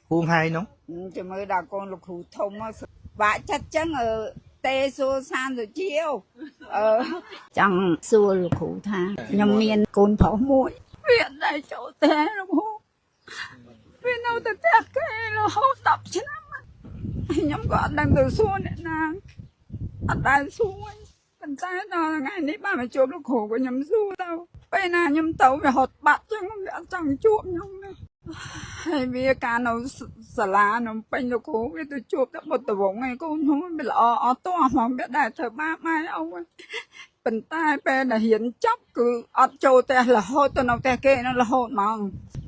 Huông hai nó chỉ mới đã con lục hủ thông mà vạ chắc chắn ở tê xô san rồi chiêu chẳng xua lục hủ tha nhầm miền côn pháo muội viện đại chỗ tê lục hủ viện đâu tê tê cái nó hốt tập chứ nhầm có đang từ xua nè nàng ở đại xua mình tay nó ngày nay ba mẹ chụp lục hủ của nhầm xua đâu bây nào nhầm tàu về hột bát chứ không phải chẳng chụp nhầm nữa hay vì cả nó sả lá nó bánh nó cố vì tôi chụp được một tờ vốn này cũng không biết là ở to mà biết đại thờ ba mai ông ấy bình tai pe là hiện chấp cứ ở châu te là hôi tôi nào te kê nó là hôi mà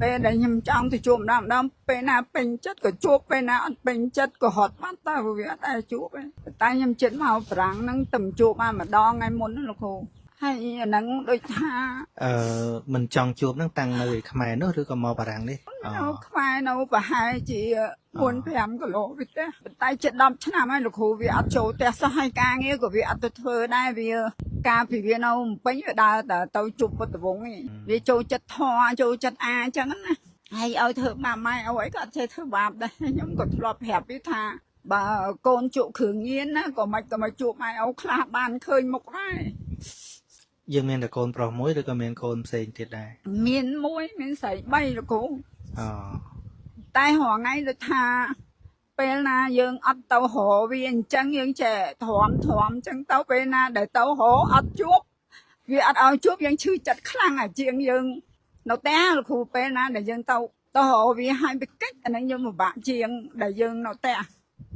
pe là nhầm trong thì chụp đam đam pe na bình chất của chụp pe na bình chất của hot bắt ta vừa biết đại chụp ấy tay nhầm chết màu vàng nâng tầm chụp mà đo ngay muốn nó là khổ hay nắng đôi tha mình chọn chuột nó tăng nơi khmer nó rồi còn mò bà rằng đi nó khai nó và hai chị muốn phèm cái lỗ vịt đấy tay chết đâm chứ nào mai được hồ vì ăn chỗ té sao hai ca nghe của vì ăn tôi thơ đây vì ca vì nó bấy ở đây là tàu chụp vào tàu vốn ấy vì chỗ chất thoa chỗ chất a chẳng á hay ở thơ bà mai ở ấy có chơi thơ bạp đây nhóm có lọp hẹp với tha bà con trụ khử nghiến á có mạch trụ mai áo khla bàn khơi mộc này dương miền là cồn pro muối rồi còn miền cồn xền thiệt đài miền muối miền sấy bay rồi cũng tai họ ngay rồi tha bên na dương ắt tàu hộ viên chân dương trẻ thòm chân tàu bên na để tàu hộ ắt chuốc vì ắt ao chuốc dương chư chặt khăng à chiêng dương nó té là khu bên na để dương tàu hộ vì hai bị cách anh ấy như một bạn chiêng để dương nó té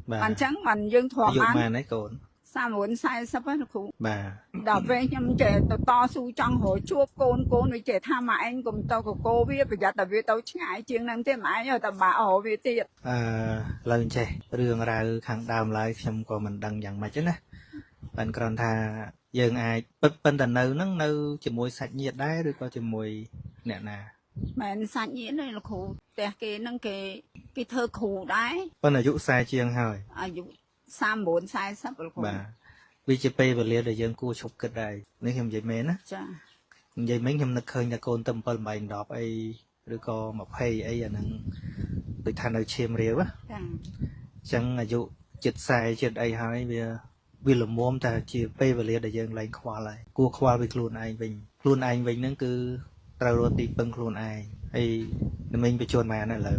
bạn trắng bạn dương thòm ăn đấy cồn sao muốn sai sắp hết khu bà đào về nhầm trẻ to su trong hội chuốc côn với trẻ tham mà anh cùng tao của cô biết bây giờ tao biết tao ngại chuyện năng thế mãi rồi tao bà họ về tiệt lần trẻ đường ra khang đàm lại xong còn mình đăng nhận mà chứ nè bạn còn thà dừng ai bất bên tận nơi nắng nơi chỉ mùi sạch nhiệt đấy rồi có chỉ mùi nè nè mình sạch nhiệt này là khổ tè cái năng cái thơ khổ đấy bên là dụ sai chiêng hỏi dụ sam bốn sai sắp rồi bà vì chỉ pay và liền để dân cua chụp cái này nếu em vậy mến á vậy mấy em nực hơi nhà con tâm phần bài đọc ấy rồi có một hay ấy là bị than ở chiêm riêu á chẳng là dụ chật sai chật ấy hỏi vì là mồm ta chỉ pay và liền để dân lại khoa lại cua khoa với luôn anh mình nó cứ trao đổi tìm bằng luôn ai hay mình bị chuồn mà này là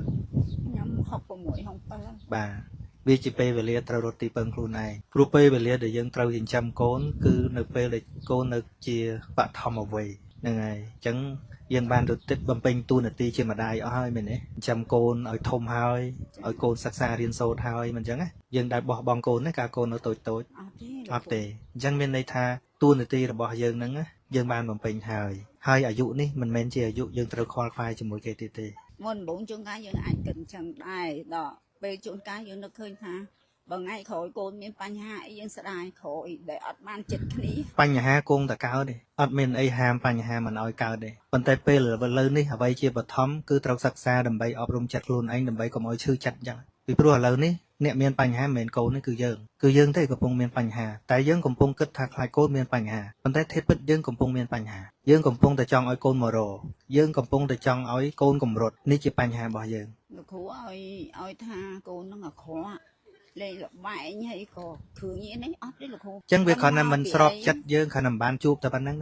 nhóm học của mỗi không phải bà vì chỉ pay về liền trao đổi tìm bằng luôn ai cua pay về liền để dân trao hình trăm côn cứ nợ pay để côn nợ chia bạn thòng ở về này chẳng dân ban được tết bầm pin tu nợ ti trên mà đài ở hơi mình ấy trăm côn ở thôm hơi ở côn sắc xa riêng sâu hơi mình chẳng á dân đại bỏ bong côn đấy cả côn ở tối áp tệ dân bên đây tha tu nợ ti là bỏ dân nắng á dân ban bầm pin hơi ở dụ ní mình men chỉ ở dụ dân trao khoa khoai cho mỗi cái tê tê môn bốn chúng cái dân ai cần chẳng đài đó về chúng cái dân nó khơi tha bằng ngày khỏi côn miền Panh Hai dân sẽ đài khỏi để ọt ban chật khí Panh Hai côn ta cao đi ọt miền ấy ham Panh Hai mình nói cao đi phần tay pe là phần lớn đi ở đây chia bật thấm cứ trao sắc xa đầm bay ọp rung chặt luôn anh đầm bay còn nói chư chặt chẳng vì pro lớn đi nẹm miền Panh Hai miền côn cứ dương thấy của pung miền Panh Hai tại dương cùng pung kết thạc lại côn miền Panh Hai phần tay thép bứt dương cùng pung miền Panh Hai dương cùng pung tại trong oi côn mờ rồ dương cùng pung tại trong oi côn cùng rột ní chỉ Panh Hai bao dương khổ oi tha côn nó là khó đây là bài như hay có thường như đấy ớt đấy là khô chẳng việc còn là mình sọp chặt dương khả năng bán chụp ta bán năng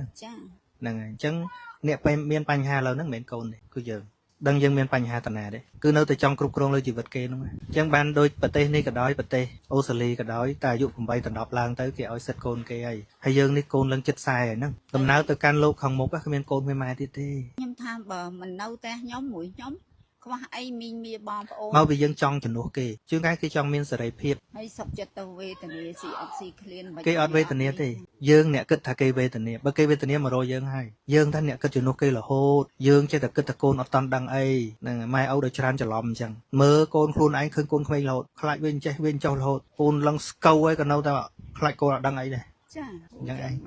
nè chẳng nè miền Panh Hai lâu nắng miền côn này cứ giờ đăng dân miền Panh Hai tận này đấy cứ nơi từ trong cục krong lời chỉ vật kê đúng không chẳng ban đôi bờ tây này cả đói bờ tây Australia cả đói ta dụ cùng bay tận đọp lang tới cái oi sét côn kê ấy hay dương đi côn lưng chết sai rồi nè tầm nào từ can lô không một các miền côn mới mai tê nhưng tham bờ mình nâu ta nhóm mũi nhóm có ai mình mì bom mau bị dân trong chừng ok chứ cái trong miền sợi phiệt hay sọc chật tàu về tận này xì oxy clean cái ở về tận này thì dương nè kết thà cây về tận này bất cây về tận này mà rồi dương hay dương thanh nè kết chừng ok là hô dương chơi thật kết thà côn ở toàn đằng ấy nè mai âu được tràn trở lòm chẳng mơ côn khuôn anh khơi côn khơi lột lại bên chơi bên trong lột côn lăng câu ấy còn đâu ta lại côn ở đằng ấy này chẳng anh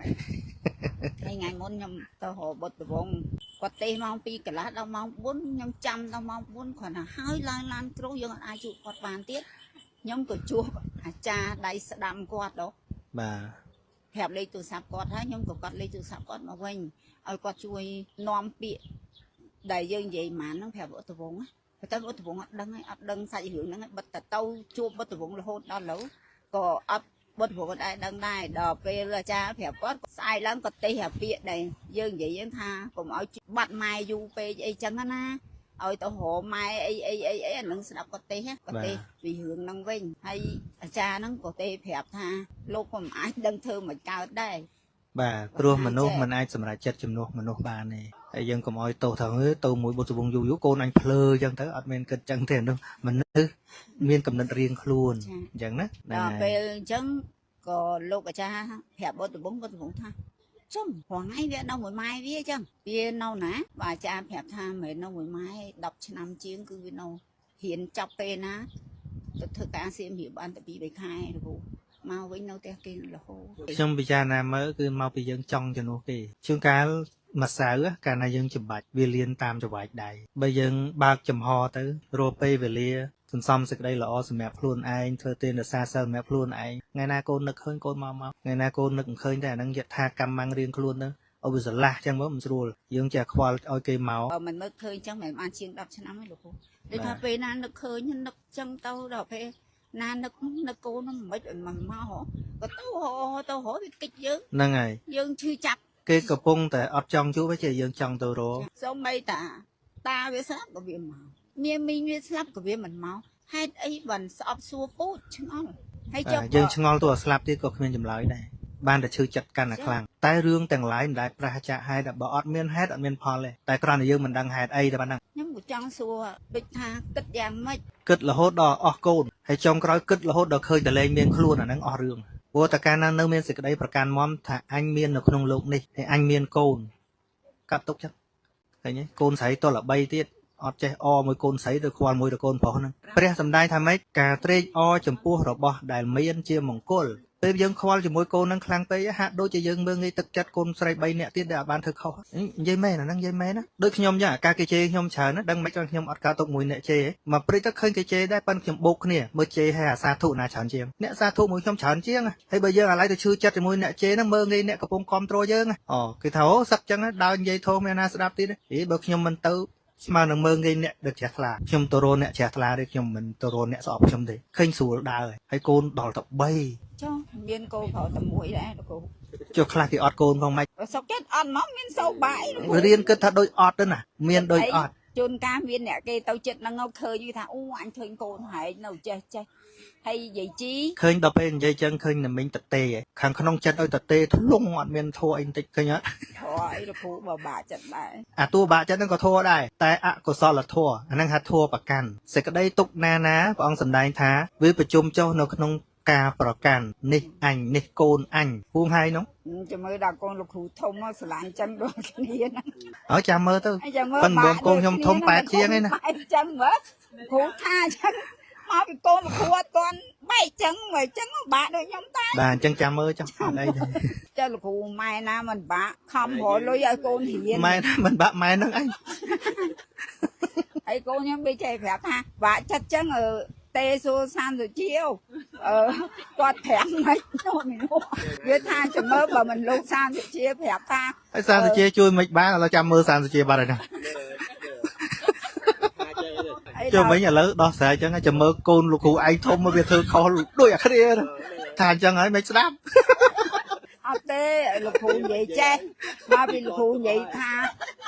ngày môn nhầm tàu hồ bột vòng quạt tê mong pi cả lá đâu mong 4 nhầm trăm đâu mong 4 khoảng là hơi lan trôi dương ai chịu quạt bàn tiết nhóm của chua cha đây sẽ đâm quạt đó bà hẹp lấy từ sạp quạt hết nhóm của quạt lấy từ sạp quạt mà quanh ơi quạt chui nom bị đầy dương vậy mà nó hẹp ở từ vòng á តែបុត្រវងអត់ដឹងសាច់រឿងហ្នឹងបិទតែទៅជួបបុត្រវងរហូតដល់ឥឡូវក៏អត់បុត្រវងក៏ដឹងដែរដល់ពេលអាចារ្យប្រាប់គាត់ស្អែកឡើងក៏ទេអាពាកដែរយើងនិយាយថាកុំឲ្យបាត់ម៉ែយូរពេកអីចឹងណាឲ្យទៅរកម៉ែអីអានឹងស្ដាប់គាត់ទេគាត់ទេពីរឿងហ្នឹងវិញហើយអាចារ្យហ្នឹងក៏ទេប្រាប់ថាលោកក៏មិនអាចដឹងធ្វើមិនកើតដែរ បាទព្រោះមនុស្សមិនអាចសម្រេចចិត្តជំនួសមនុស្សបានទេហើយយើងកុំឲ្យទោសថាទៅមួយបុត្រវងយូរកូនអញភ្លើអញ្ចឹងទៅអត់មានគិតចឹងទេនោះមនុស្សមានកំណត់រៀងខ្លួនអញ្ចឹងណាដល់ពេលអញ្ចឹងក៏លោកអាចារ្យប្រាប់បុត្រវងថាចំព្រោះថ្ងៃវានៅមួយម៉ែវាអញ្ចឹងវានៅណាបើអាចារ្យប្រាប់ថាមិនមែននៅមួយម៉ែ10ឆ្នាំជាងគឺវានៅហ៊ានចាប់ពេលណាទៅធ្វើការសៀមរៀបបានតែ2 3ខែលោកមកវិញនៅផ្ទះគេរហូត ខ្ញុំពិចារណាមើលគឺមកពីយើងចង់ជំនួសគេជួនកាលម្សៅកាលណាយើងចំបាច់វាលៀនតាមច្រវាច់ដៃបើយើងបើកចំហទៅរកពេលវេលាសន្សំសេចក្តីល្អសម្រាប់ខ្លួនឯងធ្វើទេនរសាសិលសម្រាប់ខ្លួនឯងថ្ងៃណាកូននឹកឃើញកូនមកថ្ងៃណាកូននឹកមិនឃើញតែអានឹងយថាកម្មងរៀងខ្លួនទៅឲ្យវាស្រឡះចឹងមិនស្រួលយើងចេះខ្វល់ឲ្យគេមកបើមិននឹកឃើញចឹងមិនបានជាង10ឆ្នាំទេលោកគ្រូដូចថាពេលណានឹកឃើញនឹកចឹងទៅដល់ពេលណានឹកកូនហ្នឹងមិនមកក៏ទៅវាគិតយើងហ្នឹងហើយយើងឈឺចាប់គេកំពុងតែអត់ចង់ជួបទេយើងចង់ទៅរកសូម្បីតាវាស្លាប់ក៏វាមកមានមីងវាស្លាប់ក៏វាមិនមកហេតុអីបានស្អប់សួរពូជឆ្ងល់ហើយចុះយើងឆ្ងល់ទៅស្លាប់ទៀតក៏គ្មានចម្លើយដែរបានតែឈឺចិត្តកាន់តែខ្លាំងតែរឿងទាំងឡាយមិនដែលប្រះចាកហេតុបើអត់មានហេតុអត់មានផលទេតែគ្រាន់តែយើងមិនដឹងហេតុអីតែប៉ុណ្ណឹងខ្ញុំក៏ចង់សួរដូចថាគិតយ៉ាងម៉េចគិតរហូតដល់អស់កូនហើយចុងក្រោយគិតរហូតដល់ឃើញតែលែងមានខ្លួនអាហ្នឹងអស់រឿងព្រោះតែកាលណានៅមានសេចក្តីប្រកាន់មមថាអញមាននៅក្នុងโลกនេះហើយអញមានកូនកាត់ទុកចឹងឃើញទេកូនស្រីតល្បីទៀតអត់ចេះអមួយកូនស្រីទៅខ្វល់មួយទៅកូនប្រុសហ្នឹងព្រះសម្ដែងថាម៉េចការត្រេកអរចំពោះរបស់ដែលមានជាមង្គលពេលយើងខ្វល់ជាមួយកូនហ្នឹងខ្លាំងពេកហាក់ដូចជាយើងមើងងាយទឹកចិត្តកូនស្រី3នាក់ទៀតដែលអាចបានធ្វើខុសនិយាយមែនអាហ្នឹងនិយាយមែនណាដូចខ្ញុំចឹងអាការគេជេរខ្ញុំច្រើនណាដឹងមិនខ្មិចខ្ញុំអត់កើតទុកមួយអ្នកជេរមកព្រិចទៅឃើញគេជេរដែរប៉ិនខ្ញុំបោកគ្នាមើលជេរហើយអាសាធុណាច្រើនជាងអ្នកសាធុមួយខ្ញុំច្រើនជាងហើយបើយើងអាឡ័យទៅឈឺចិត្តជាមួយអ្នកជេរហ្នឹងមើងងាយអ្នកកំពុងគ្រប់គ្រងយើងអូគេថាអូសឹកចឹងដើរនិយាយធំមានណាស្ដាប់ទៀតហីបើខ្ញុំមិនទៅស្មើនឹងមើងងាយអ្នកដឹកជ្រះថ្លាខ្ញុំទៅរកអ្នកជ្រះថ្លាទេខ្ញុំមិនទៅរកអ្នកស្អប់ខ្ញុំទេឃើញស្រួលដើរហើយកូនដល់ទៅ3ចុះមានកូនប្រុសតែមួយដែរលោកគ្រូចុះខ្លះគេអត់កូនផងម៉េចសុកចិត្តអត់មកមានសោបាយរៀនគិតថាដូចអត់ទៅណាមានដូចអត់ជួនកាលមានអ្នកគេទៅចិត្តហ្នឹងឃើញថាអូអញឃើញកូនហែងនៅចេះហើយយាយជីឃើញដល់ពេលនិយាយចឹងឃើញតែមិញតទេខាងក្នុងចិត្តឲ្យតទេធ្លុងអត់មានធัวអីបន្តិចឃើញអត់ធัวអីលោកគ្រូបើបាក់ចិត្តដែរអាតួបាក់ចិត្តហ្នឹងក៏ធัวដែរតែអកុសលធัวអាហ្នឹងហៅធัวប្រកាន់សេចក្តីទុកណាព្រះអង្គសម្ដែងថាវាប្រជុំចុះនៅក្នុងការប្រកាន់នេះអញនេះកូនអញពូងហើយនោះចាំមើលដល់កូនលោកគ្រូធំមកស្រឡាញ់ចឹងដូចគ្នាហ្នឹងអើចាំមើលទៅប៉ុន្តែបងកូនខ្ញុំធំ8ជាងឯណាចឹងមើលគ្រូថាចឹងមកពីកូនលោកគ្រូអត់ទាន់បែកចឹងមកចឹងបាក់ដូចខ្ញុំតាបាទអញ្ចឹងចាំមើលចាំអត់អីទេចាលោកគ្រូម៉ែណាមិនបាក់ខំរលុយឲ្យកូនរៀនម៉ែណាមិនបាក់ម៉ែហ្នឹងអីហើយកូនខ្ញុំវាចេះប្រាប់ថាបាក់ចិត្តចឹងទេសួរសានសុជាវគាត់ប្រាប់មិននោះវាថាចាំមើលបើមិនលោកសានសុជាប្រាប់ថាហើយសានសុជាជួយមិនបានឥឡូវចាំមើលសានសុជាបាត់ហើយណាចូលវិញឥឡូវដោះស្រាយចឹងចាំមើលកូនលោកគ្រូឯងធំមកវាធ្វើខុសដូចអាគ្នាថាអញ្ចឹងហើយមិនស្ដាប់អត់ទេលោកគ្រូនិយាយចេះមកពីលោកគ្រូនិយាយថា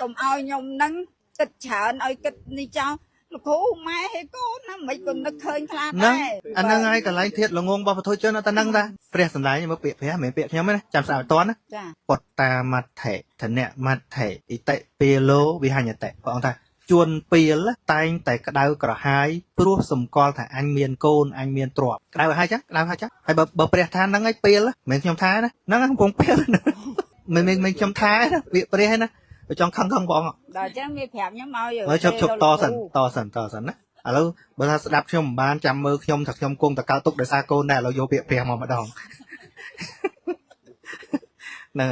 កុំឲ្យខ្ញុំនឹងគិតច្រើនឲ្យគិតនេះចោលលោកគ្រូម៉ែឲ្យកូនណាមិនក៏នឹកឃើញខ្លះដែរអាហ្នឹងហើយកន្លែងធាតល្ងងរបស់ពធជនអត់តែហ្នឹងដែរព្រះសម្ដែងមើលពាក្យព្រះមិនមែនពាក្យខ្ញុំទេណាចាំស្ដាប់អត់តាន់ណាចាពតតាមត្ថិធនៈមត្ថិអិតិពេលោវិហញ្ញតិព្រះអង្គថាជួនពីលតែងតែក្តៅក្រហាយព្រោះសម្គាល់ថាអញមានកូនអញមានទ្រព្យក្តៅហើយចឹងក្តៅហើយចឹងហើយបើព្រះថាហ្នឹងឯងពេលមិនមែនខ្ញុំថាណាហ្នឹងកំពុងពេលមិនខ្ញុំថាណាពាក្យព្រះណាបើចង់ខឹងបងដល់អញ្ចឹងវាប្រាប់ខ្ញុំឲ្យឈប់តសិនណាឥឡូវបើថាស្ដាប់ខ្ញុំមិនបានចាំមើលខ្ញុំថាខ្ញុំគង់តកើតទុកដោយសារកូនដែរឥឡូវយកពាក្យព្រះមកម្ដងហ្នឹង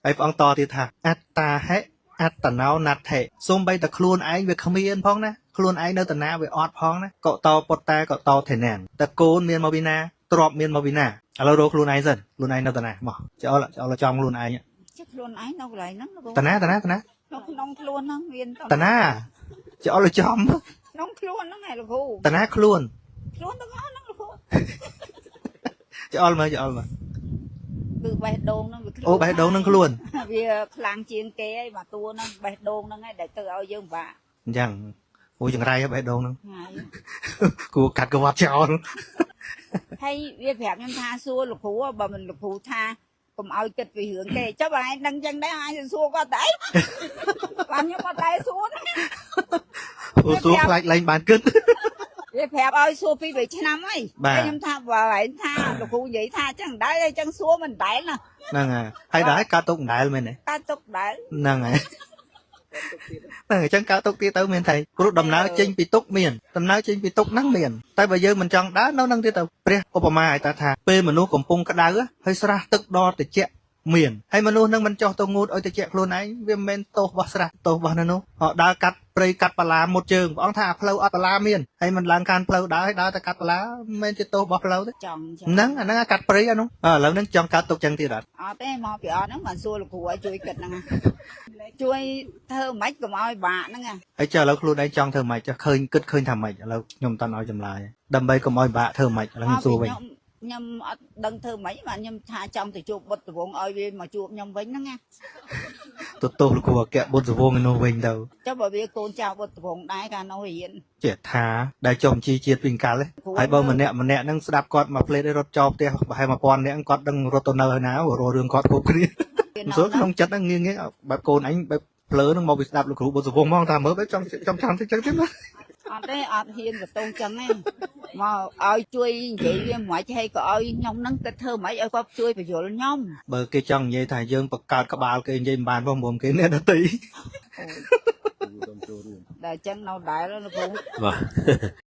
ហើយព្រះអង្គតទៀតថាអត្តាហិអត្តណោណដ្ឋិសូម្បីតែខ្លួនឯងវាគ្មានផងណាខ្លួនឯងនៅតាណាវាអត់ផងណាកតោពុតតាកតោធេណានតែកូនមានមកពីណាទ្របមានមកពីណាឥឡូវរកខ្លួនឯងសិនខ្លួនឯងនៅតាណាមកចោលចំខ្លួនឯងខ្លួនឯងនៅកន្លែងហ្នឹងតាណានៅក្នុងខ្លួនហ្នឹងមានតាណាចោលចំ nông luôn nó ngày là khu តាណាខ្លួន luôn nó nó là khu ចអល់មើលចអល់មើល cứ bè đôn nó អូបេះដូងនឹងខ្លួន vì khlang chiên kế ấy mà tua nó bè đôn nó ngay để tự ao dương vạ អញ្ចឹងអូចង្រៃបេះដូងនឹង ngày គួរកាត់ក្បាត់ចោល hay việc hẹp nhân tha xua lục hú bà mình lục hú tha cùng ao kịch vì hưởng kề cho bà ai đăng chân đấy ai thì xua qua tay làm như qua tay xuống អូសួរខ្លាចលែងបានគិត việc hẹp ơi xua phi bị năm ấy Bà. em tha và lại tha lục hú vậy tha chẳng đấy đây chân xua mình đẩy nè ហ្នឹងហើយហើយដែរកើតទុកដែរមែនទេ ta tục đẩy ហ្នឹងហើយ ហ្នឹងអញ្ចឹងកើតទុកទៀតទៅមានថៃព្រោះដំណើរចេញពីទុកមានដំណើរចេញពីទុកហ្នឹងមានតែបើយើងមិនចង់ដើរនៅហ្នឹងទៀតទៅព្រះឧបមាឲ្យតាថាពេលមនុស្សកំពុងក្តៅហើយស្រះទឹកដល់ត្រជាក់មានហើយមនុស្សហ្នឹងមិនចោះទៅងូតឲ្យត្រជាក់ខ្លួនឯងវាមិនមែនទោសរបស់ស្រះទោសរបស់នៅនោះhọដើរកាត់ព្រៃកាត់បលាមុតជើងព្រះអង្គថាផ្លូវអត់បលាមានហើយមិនឡើងកានផ្លូវដើរហើយដើរតែកាត់បលាមិនមែនជាទោសរបស់ផ្លូវទេ chồng ហ្នឹងអាហ្នឹងកាត់ព្រៃអានោះឥឡូវហ្នឹងចង់កើតទុកចឹងទៀតអត់ thế mà bị nó mà xua lục hú ở chui kịch nè chui thơ mấy cùng ơi bà nó nghe ហើយចុះឥឡូវខ្លួនឯងចង់ធ្វើម៉េចចុះឃើញគិតឃើញថាម៉េចឥឡូវខ្ញុំតន់ឲ្យចម្លើយដើម្បីកុំឲ្យបាក់ធ្វើម៉េចឥឡូវខ្ញុំសួរវិញ nhâm đừng thơ mấy mà nhâm tha trong thì chụp bật từ vùng ơi mà chụp nhâm vĩnh nó nghe ទោសលោកគ្រូអគ្គបុត្រសវងឯនោះវិញទៅ cho bởi vì cô chào bật từ vùng đái cả nó hiện ចេះថាដែលចុះជីជាតិពីកាលទេហើយបើម្នាក់ហ្នឹងស្ដាប់គាត់មកផ្លេតឲ្យរត់ចោលផ្ទះប្រហែល1000នាក់គាត់ដឹងរត់ទៅនៅហើយណារស់រឿងគាត់គ្រប់គ្នាសួរក្នុងចិត្តហ្នឹងងាយបែបកូនអញបែបភ្លើហ្នឹងមកពីស្ដាប់លោកគ្រូបុត្រសវងមកថាមើលបែបចំចាំតិចចឹងទៀតណា thế hiền và tôn chân ấy mà ơi chui vậy mà hay có ơi nhông nắng cái thơ mấy ơi có chui phải rồi nhông បើគេចង់និយាយថាយើងបង្កើតក្បាលគេនិយាយមិនបានផងមុំគេអ្នកដទៃ để chân nào đại đó nó cũng បាទ